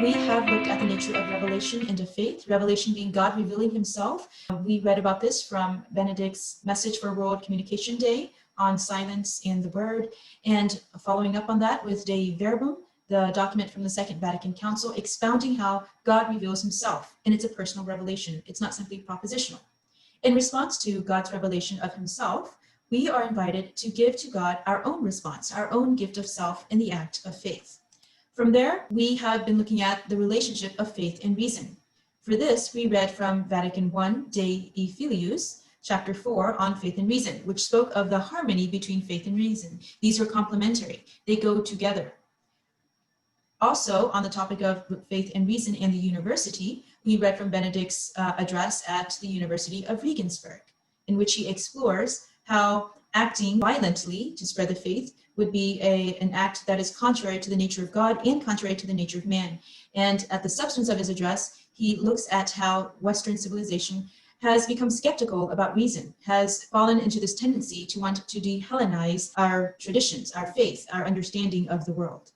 we have looked at the nature of revelation and of faith, revelation being God revealing himself. We read about this from Benedict's message for World Communication Day on silence and the word, and following up on that with Dei Verbum, the document from the Second Vatican Council expounding how God reveals himself, and it's a personal revelation. It's not simply propositional. In response to God's revelation of himself, we are invited to give to God our own response, our own gift of self in the act of faith. From there, we have been looking at the relationship of faith and reason. For this, we read from Vatican I, Dei Filius, chapter 4 on faith and reason, which spoke of the harmony between faith and reason. These are complementary. They go together. Also, on the topic of faith and reason and the university, we read from Benedict's address at the University of Regensburg, in which he explores how acting violently to spread the faith would be an act that is contrary to the nature of God and contrary to the nature of man. And at the substance of his address, he looks at how Western civilization has become skeptical about reason, has fallen into this tendency to want to de-Hellenize our traditions, our faith, our understanding of the world.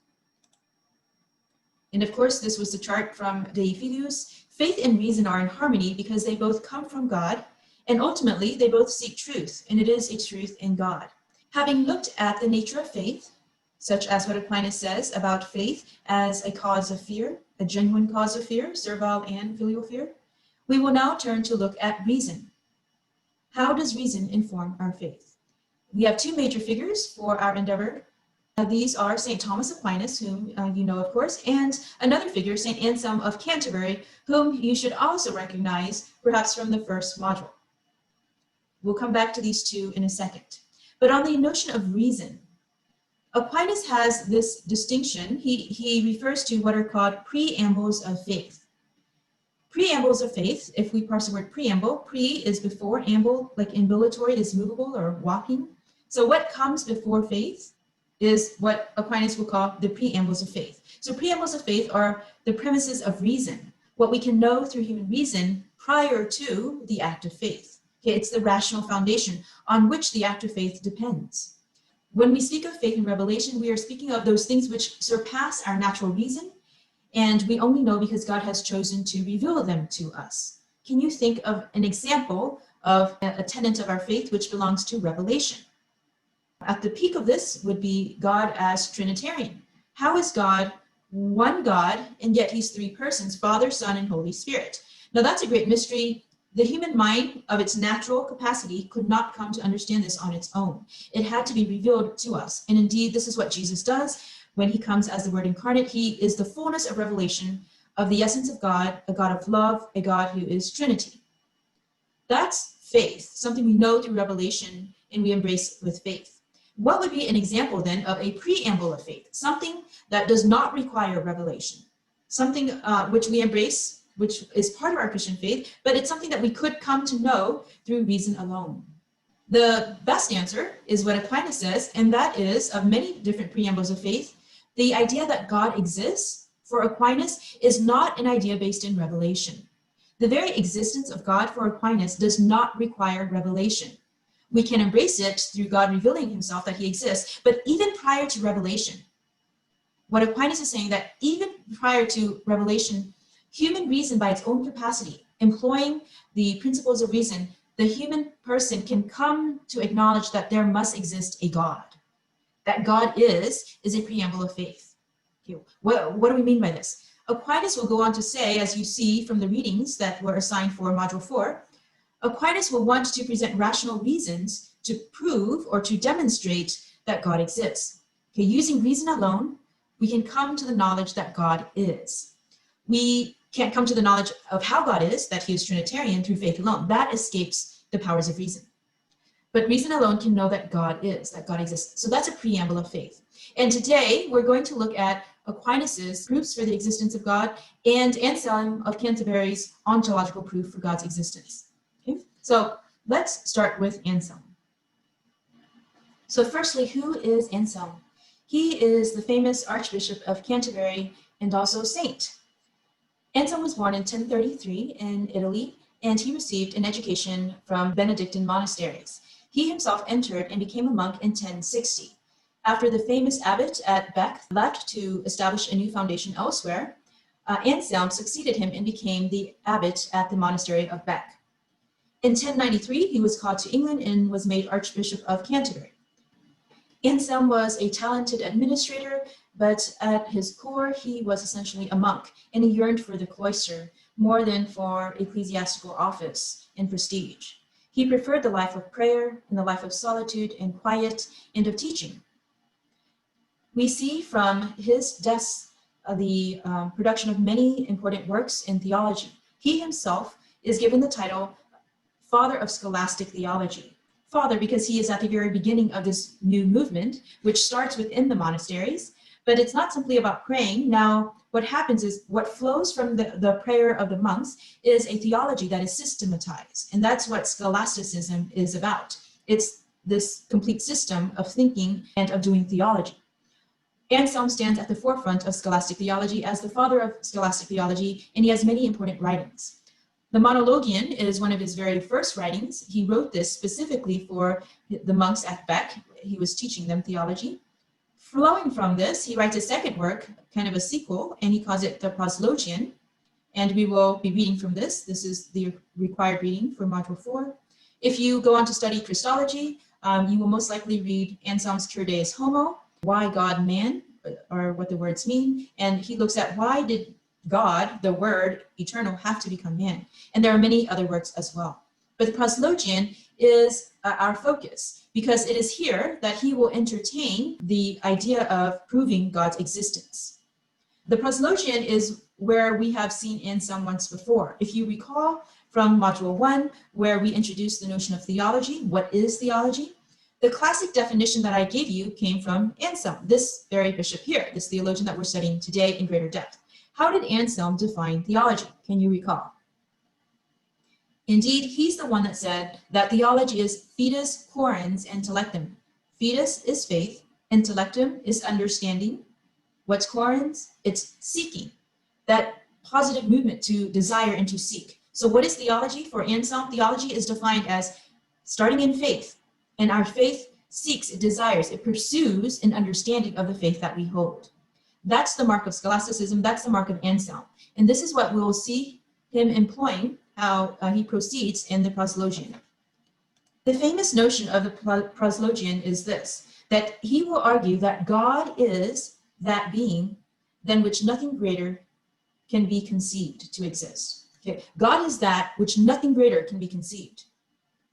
And of course, this was the chart from Dei Filius. Faith and reason are in harmony because they both come from God, and ultimately they both seek truth, and it is a truth in God. Having looked at the nature of faith, such as what Aquinas says about faith as a cause of fear, a genuine cause of fear, servile and filial fear, we will now turn to look at reason. How does reason inform our faith? We have two major figures for our endeavor. These are St. Thomas Aquinas, whom you know, of course, and another figure, St. Anselm of Canterbury, whom you should also recognize, perhaps from the first module. We'll come back to these two in a second. But on the notion of reason, Aquinas has this distinction. He refers to what are called preambles of faith. Preambles of faith, if we parse the word preamble, pre is before, amble, like ambulatory, is movable or walking. So what comes before faith is what Aquinas will call the preambles of faith. So preambles of faith are the premises of reason, what we can know through human reason prior to the act of faith. Okay, it's the rational foundation on which the act of faith depends. When we speak of faith and revelation, we are speaking of those things which surpass our natural reason, and we only know because God has chosen to reveal them to us. Can you think of an example of a tenet of our faith which belongs to revelation? At the peak of this would be God as Trinitarian. How is God one God, and yet he's three persons, Father, Son, and Holy Spirit? Now that's a great mystery. The human mind, of its natural capacity, could not come to understand this on its own. It had to be revealed to us. And indeed, this is what Jesus does when he comes as the Word incarnate. He is the fullness of revelation of the essence of God, a God of love, a God who is Trinity. That's faith, something we know through revelation and we embrace with faith. What would be an example then of a preamble of faith? Something that does not require revelation, something which we embrace, which is part of our Christian faith, but it's something that we could come to know through reason alone. The best answer is what Aquinas says, and that is, of many different preambles of faith, the idea that God exists, for Aquinas, is not an idea based in revelation. The very existence of God for Aquinas does not require revelation. We can embrace it through God revealing himself that he exists, but even prior to revelation, what Aquinas is saying that even prior to revelation, human reason by its own capacity, employing the principles of reason, the human person can come to acknowledge that there must exist a God. That God is a preamble of faith. Okay, what do we mean by this? Aquinas will go on to say, as you see from the readings that were assigned for Module 4, Aquinas will want to present rational reasons to prove or to demonstrate that God exists. Okay, using reason alone, we can come to the knowledge that God is. We can't come to the knowledge of how God is, that he is Trinitarian, through faith alone. That escapes the powers of reason. But reason alone can know that God is, that God exists. So that's a preamble of faith. And today we're going to look at Aquinas's proofs for the existence of God and Anselm of Canterbury's ontological proof for God's existence. Okay? So let's start with Anselm. So firstly, who is Anselm? He is the famous Archbishop of Canterbury and also saint. Anselm was born in 1033 in Italy, and he received an education from Benedictine monasteries. He himself entered and became a monk in 1060. After the famous abbot at Bec left to establish a new foundation elsewhere, Anselm succeeded him and became the abbot at the monastery of Bec. In 1093, he was called to England and was made Archbishop of Canterbury. Anselm was a talented administrator, but at his core, he was essentially a monk, and he yearned for the cloister more than for ecclesiastical office and prestige. He preferred the life of prayer and the life of solitude and quiet and of teaching. We see from his deaths the production of many important works in theology. He himself is given the title Father of Scholastic Theology. Father, because he is at the very beginning of this new movement, which starts within the monasteries, but it's not simply about praying. Now, what happens is what flows from the prayer of the monks is a theology that is systematized, and that's what scholasticism is about. It's this complete system of thinking and of doing theology. Anselm stands at the forefront of scholastic theology as the father of scholastic theology, and he has many important writings. The Monologion is one of his very first writings. He wrote this specifically for the monks at Bec. He was teaching them theology. Flowing from this, he writes a second work, kind of a sequel, and he calls it the Proslogion. And we will be reading from this. This is the required reading for Module 4. If you go on to study Christology, you will most likely read Anselm's Cur Deus Homo, why God man, or what the words mean. And he looks at why did God, the Word, eternal, have to become man. And there are many other works as well. But the Proslogion is our focus, because it is here that he will entertain the idea of proving God's existence. The Proslogion is where we have seen Anselm once before. If you recall from Module 1, where we introduced the notion of theology, what is theology? The classic definition that I gave you came from Anselm, this very bishop here, this theologian that we're studying today in greater depth. How did Anselm define theology? Can you recall? Indeed, he's the one that said that theology is fides quorens intellectum. Fides is faith, intellectum is understanding. What's quorens? It's seeking, that positive movement to desire and to seek. So what is theology for Anselm? Theology is defined as starting in faith, and our faith seeks, it desires, it pursues an understanding of the faith that we hold. That's the mark of scholasticism. That's the mark of Anselm. And this is what we'll see him employing, how he proceeds in the Proslogion. The famous notion of the Proslogion is this, that he will argue that God is that being than which nothing greater can be conceived to exist. Okay. God is that which nothing greater can be conceived.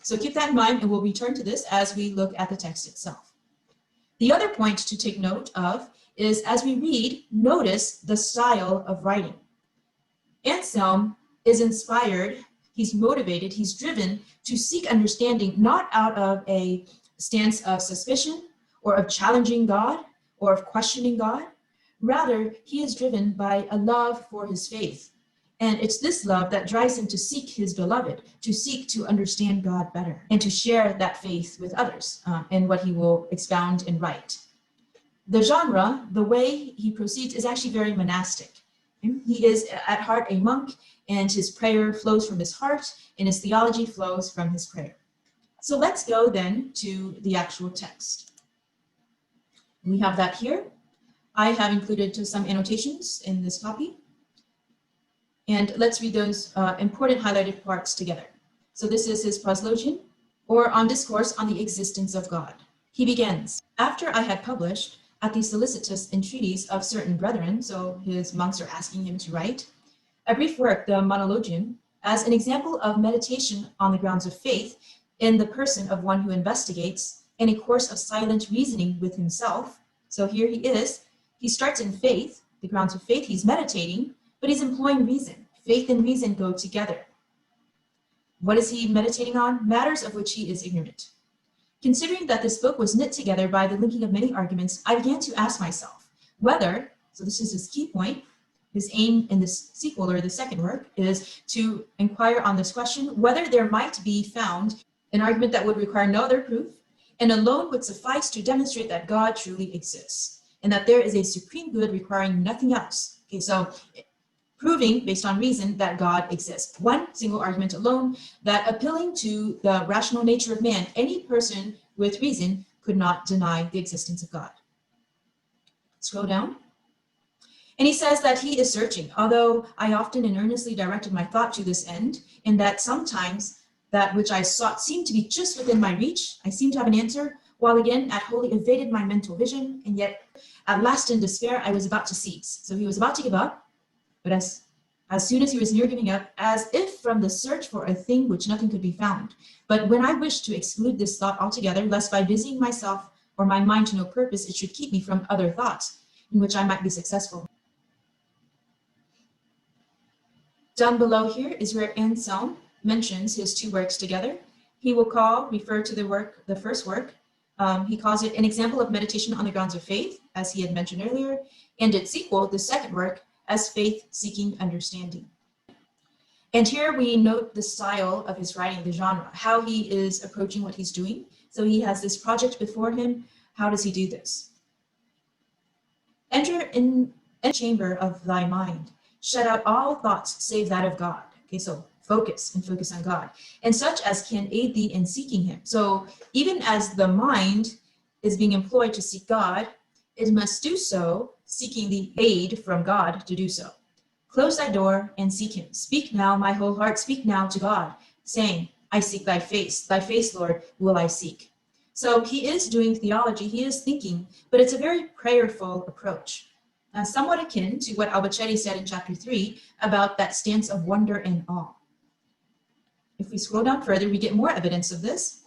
So keep that in mind, and we'll return to this as we look at the text itself. The other point to take note of is, as we read, notice the style of writing. Anselm is inspired, he's motivated, he's driven to seek understanding, not out of a stance of suspicion or of challenging God or of questioning God. Rather, he is driven by a love for his faith. And it's this love that drives him to seek his beloved, to seek to understand God better, and to share that faith with others, and what he will expound and write. The genre, the way he proceeds, is actually very monastic. He is at heart a monk, and his prayer flows from his heart, and his theology flows from his prayer. So let's go then to the actual text. We have that here. I have included some annotations in this copy. And let's read those important highlighted parts together. So this is his Proslogion, or On Discourse on the Existence of God. He begins, after I had published at the solicitous entreaties of certain brethren, so his monks are asking him to write, a brief work, the Monologion, as an example of meditation on the grounds of faith in the person of one who investigates, in a course of silent reasoning with himself. So here he is, he starts in faith, the grounds of faith, he's meditating, but he's employing reason. Faith and reason go together. What is he meditating on? Matters of which he is ignorant. Considering that this book was knit together by the linking of many arguments, I began to ask myself whether, so this is his key point, his aim in this sequel or the second work is to inquire on this question, whether there might be found an argument that would require no other proof and alone would suffice to demonstrate that God truly exists and that there is a supreme good requiring nothing else. Okay, so proving based on reason that God exists. One single argument alone, that appealing to the rational nature of man, any person with reason could not deny the existence of God. Scroll down. And he says that he is searching, although I often and earnestly directed my thought to this end, and that sometimes that which I sought seemed to be just within my reach. I seemed to have an answer, while again it wholly evaded my mental vision, and yet at last in despair I was about to cease. So he was about to give up, but as soon as he was near giving up, as if from the search for a thing which nothing could be found. But when I wished to exclude this thought altogether, lest by busying myself or my mind to no purpose, it should keep me from other thoughts in which I might be successful. Down below here is where Anselm mentions his two works together. He will refer to the first work. He calls it an example of meditation on the grounds of faith, as he had mentioned earlier, and its sequel, the second work, as faith seeking understanding. And here we note the style of his writing, the genre, how he is approaching what he's doing. So he has this project before him. How does he do this? Enter in a chamber of thy mind. Shut out all thoughts save that of God. Okay, so focus on God, and such as can aid thee in seeking him. So even as the mind is being employed to seek God, it must do so seeking the aid from God to do so. Close thy door and seek him. Speak now, my whole heart, speak now to God, saying, I seek thy face, Lord, will I seek. So he is doing theology, he is thinking, but it's a very prayerful approach. Somewhat akin to what Albuquerque said in chapter 3 about that stance of wonder and awe. If we scroll down further, we get more evidence of this.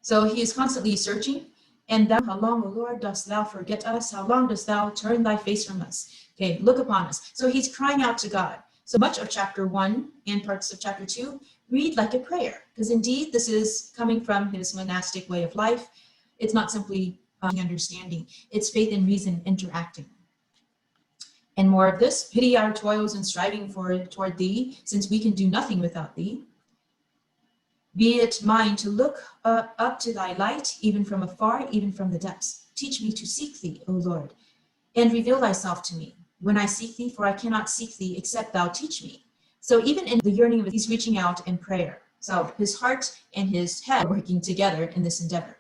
So he is constantly searching. And thou, how long, O Lord, dost thou forget us? How long dost thou turn thy face from us? Okay, look upon us. So he's crying out to God. So much of chapter 1 and parts of chapter 2 read like a prayer, because indeed this is coming from his monastic way of life. It's not simply understanding, it's faith and reason interacting. And more of this, pity our toils and striving toward thee, since we can do nothing without thee. Be it mine to look up to thy light, even from afar, even from the depths. Teach me to seek thee, O Lord, and reveal thyself to me. When I seek thee, for I cannot seek thee except thou teach me. So even in the yearning, he's reaching out in prayer. So his heart and his head are working together in this endeavor.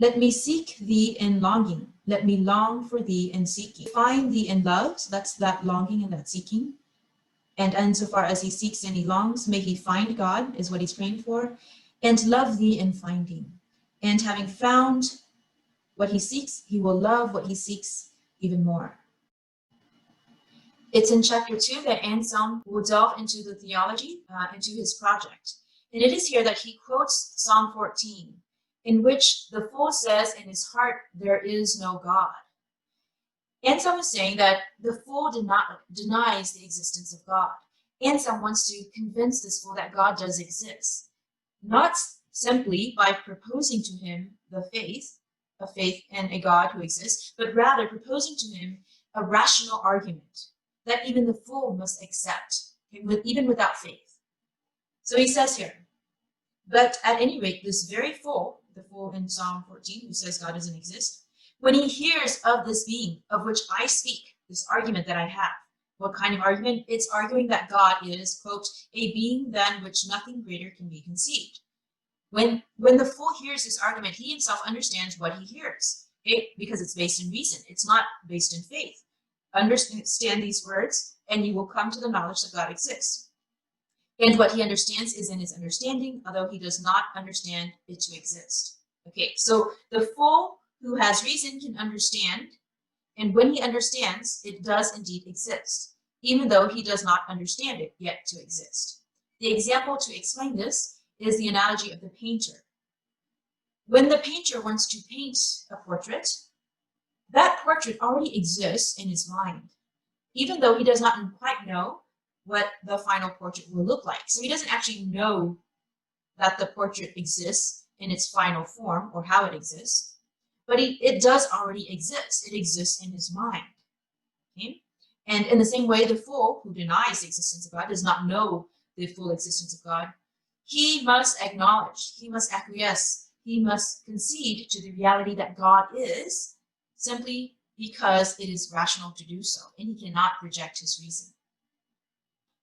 Let me seek thee in longing. Let me long for thee in seeking. Find thee in love, so that's that longing and that seeking. And insofar as he seeks and he longs, may he find God, is what he's praying for, and love thee in finding. And having found what he seeks, he will love what he seeks even more. It's in chapter 2 that Anselm will delve into the theology, into his project. And it is here that he quotes Psalm 14, in which the fool says in his heart, there is no God. Anselm is saying that the fool denies the existence of God. Anselm wants to convince this fool that God does exist, not simply by proposing to him a faith in a God who exists, but rather proposing to him a rational argument that even the fool must accept, even without faith. So he says here, but at any rate, this very fool, the fool in Psalm 14, who says God doesn't exist, when he hears of this being of which I speak, this argument that I have, what kind of argument? It's arguing that God is, quote, a being than which nothing greater can be conceived. When the fool hears this argument, he himself understands what he hears, okay? Because it's based in reason. It's not based in faith. Understand these words, and you will come to the knowledge that God exists. And what he understands is in his understanding, although he does not understand it to exist. Okay, so the fool who has reason can understand, and when he understands, it does indeed exist, even though he does not understand it yet to exist. The example to explain this is the analogy of the painter. When the painter wants to paint a portrait, that portrait already exists in his mind, even though he does not quite know what the final portrait will look like. So he doesn't actually know that the portrait exists in its final form or how it exists, but it does already exist. It exists in his mind. Okay? And in the same way, the fool who denies the existence of God does not know the full existence of God. He must acknowledge, he must acquiesce, he must concede to the reality that God is, simply because it is rational to do so, and he cannot reject his reason.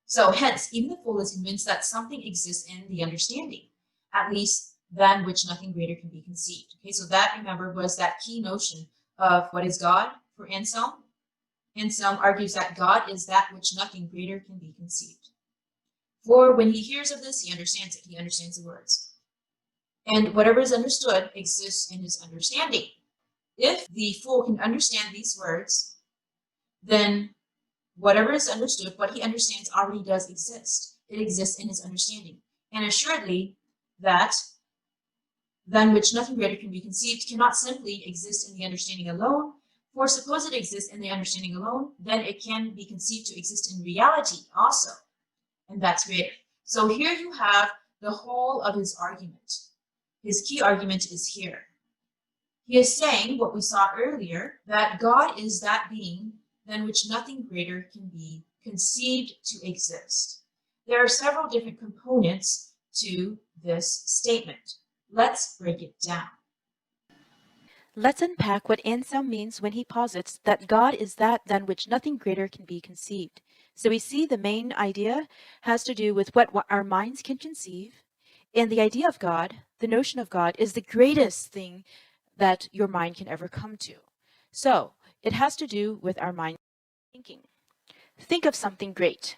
So hence, even the fool is convinced that something exists in the understanding, at least than which nothing greater can be conceived. Okay, so that, remember, was that key notion of what is God for Anselm. Anselm argues that God is that which nothing greater can be conceived. For when he hears of this, he understands it. He understands the words. And whatever is understood exists in his understanding. If the fool can understand these words, then whatever is understood, what he understands already does exist. It exists in his understanding. And assuredly, that than which nothing greater can be conceived cannot simply exist in the understanding alone. For suppose it exists in the understanding alone, then it can be conceived to exist in reality also. And that's greater. So here you have the whole of his argument. His key argument is here. He is saying what we saw earlier, that God is that being than which nothing greater can be conceived to exist. There are several different components to this statement. Let's break it down. Let's unpack what Anselm means when he posits that God is that than which nothing greater can be conceived. So we see the main idea has to do with what our minds can conceive, and the idea of God, the notion of God, is the greatest thing that your mind can ever come to. So it has to do with our mind thinking. Think of something great.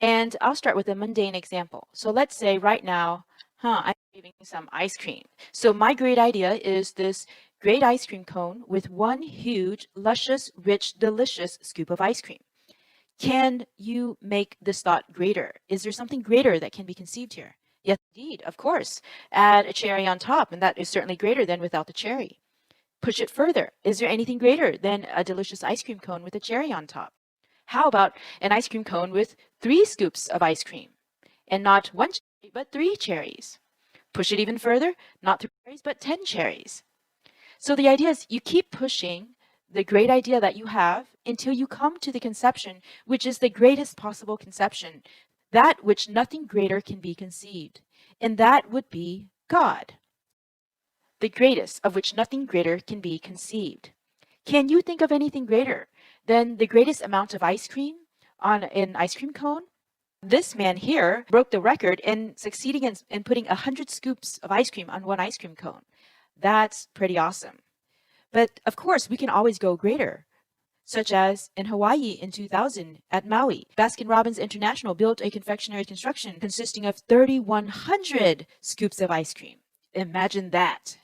And I'll start with a mundane example. So let's say right now, I'm craving some ice cream. So my great idea is this great ice cream cone with one huge, luscious, rich, delicious scoop of ice cream. Can you make this thought greater? Is there something greater that can be conceived here? Yes, indeed, of course. Add a cherry on top, and that is certainly greater than without the cherry. Push it further. Is there anything greater than a delicious ice cream cone with a cherry on top? How about an ice cream cone with 3 scoops of ice cream? And not 1 cherry, but 3 cherries. Push it even further, not 3 cherries, but 10 cherries. So the idea is you keep pushing the great idea that you have until you come to the conception, which is the greatest possible conception, that which nothing greater can be conceived. And that would be God, the greatest of which nothing greater can be conceived. Can you think of anything greater than the greatest amount of ice cream on an ice cream cone? This man here broke the record in succeeding in putting 100 scoops of ice cream on one ice cream cone. That's pretty awesome. But of course, we can always go greater, such as in Hawaii in 2000 at Maui. Baskin-Robbins International built a confectionery construction consisting of 3,100 scoops of ice cream. Imagine that.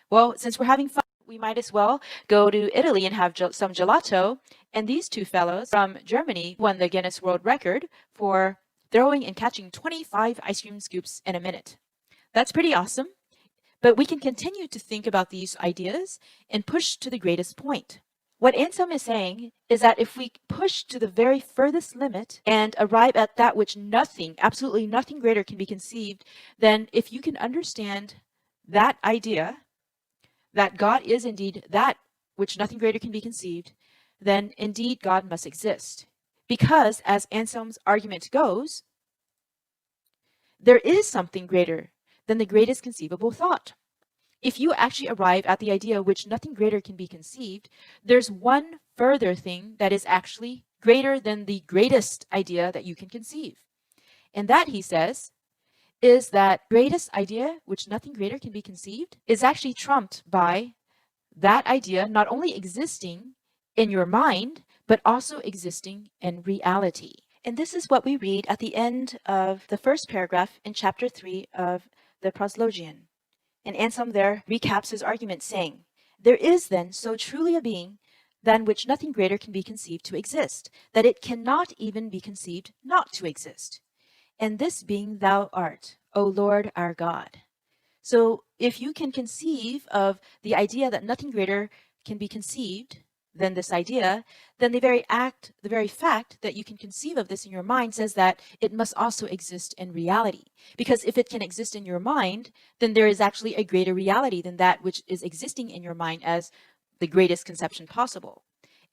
Well, since we're having fun, we might as well go to Italy and have some gelato. And these two fellows from Germany won the Guinness World Record for throwing and catching 25 ice cream scoops in a minute. That's pretty awesome. But we can continue to think about these ideas and push to the greatest point. What Anselm is saying is that if we push to the very furthest limit and arrive at that which nothing, absolutely nothing greater can be conceived, then if you can understand that idea, that God is indeed that which nothing greater can be conceived, then indeed God must exist. Because, as Anselm's argument goes, there is something greater than the greatest conceivable thought. If you actually arrive at the idea which nothing greater can be conceived, there's one further thing that is actually greater than the greatest idea that you can conceive. And that, he says, is that greatest idea which nothing greater can be conceived is actually trumped by that idea not only existing in your mind, but also existing in reality. And this is what we read at the end of the first paragraph in chapter 3 of the Proslogion. And Anselm there recaps his argument saying, there is then so truly a being than which nothing greater can be conceived to exist, that it cannot even be conceived not to exist. And this being thou art, O Lord our God. So if you can conceive of the idea that nothing greater can be conceived than this idea, then the very fact that you can conceive of this in your mind says that it must also exist in reality. Because if it can exist in your mind, then there is actually a greater reality than that which is existing in your mind as the greatest conception possible.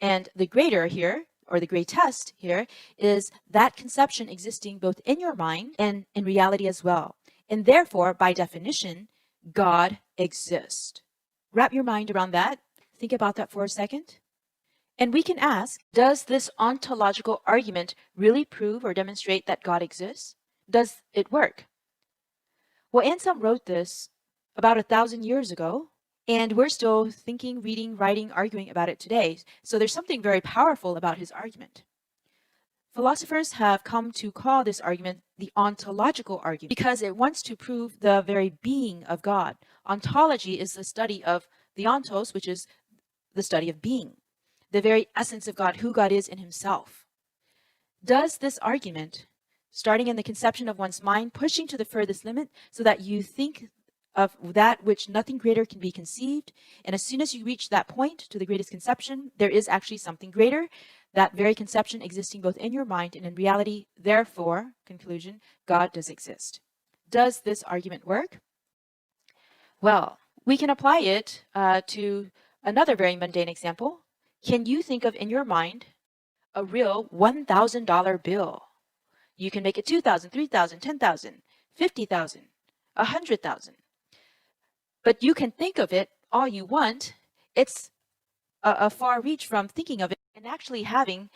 And the greater here, or the greatest here, is that conception existing both in your mind and in reality as well. And therefore, by definition, God exists. Wrap your mind around that. Think about that for a second. And we can ask, does this ontological argument really prove or demonstrate that God exists? Does it work? Well, Anselm wrote this about 1,000 years ago, And we're still thinking, reading, writing, arguing about it today. So there's something very powerful about his argument. Philosophers have come to call this argument the ontological argument because it wants to prove the very being of God. Ontology is the study of the ontos, which is the study of being, the very essence of God, who God is in himself. Does this argument, starting in the conception of one's mind, pushing to the furthest limit so that you think of that which nothing greater can be conceived, and as soon as you reach that point to the greatest conception, there is actually something greater, that very conception existing both in your mind and in reality, therefore, conclusion, God does exist. Does this argument work? Well, we can apply it to another very mundane example. Can you think of in your mind a real $1,000 bill? You can make it 2,000, 3,000, 10,000, 50,000, 100,000. But you can think of it all you want. It's a far reach from thinking of it and actually having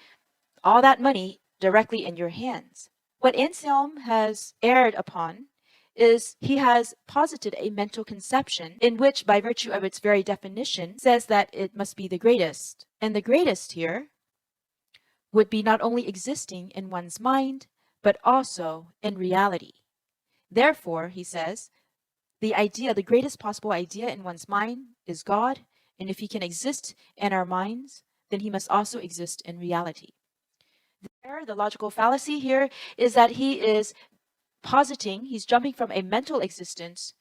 all that money directly in your hands. What Anselm has erred upon is he has posited a mental conception in which, by virtue of its very definition, says that it must be the greatest. And the greatest here would be not only existing in one's mind, but also in reality. Therefore, he says, the idea, the greatest possible idea in one's mind is God, and if he can exist in our minds, then he must also exist in reality. The logical fallacy here is that he is positing, he's jumping from a mental existence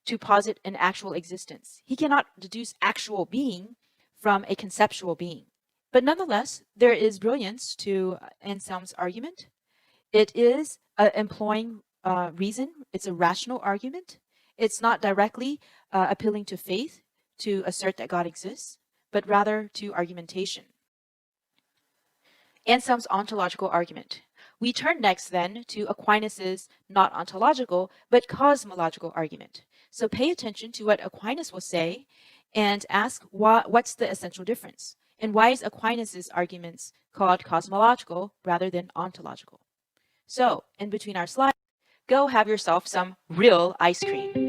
to posit an actual existence. He cannot deduce actual being from a conceptual being. But nonetheless, there is brilliance to Anselm's argument. It is employing reason. It's a rational argument. It's not directly appealing to faith to assert that God exists, but rather to argumentation. Anselm's ontological argument. We turn next then to Aquinas's not ontological, but cosmological argument. So pay attention to what Aquinas will say and ask what's the essential difference? And why is Aquinas's arguments called cosmological rather than ontological? So, in between our slides, go have yourself some real ice cream.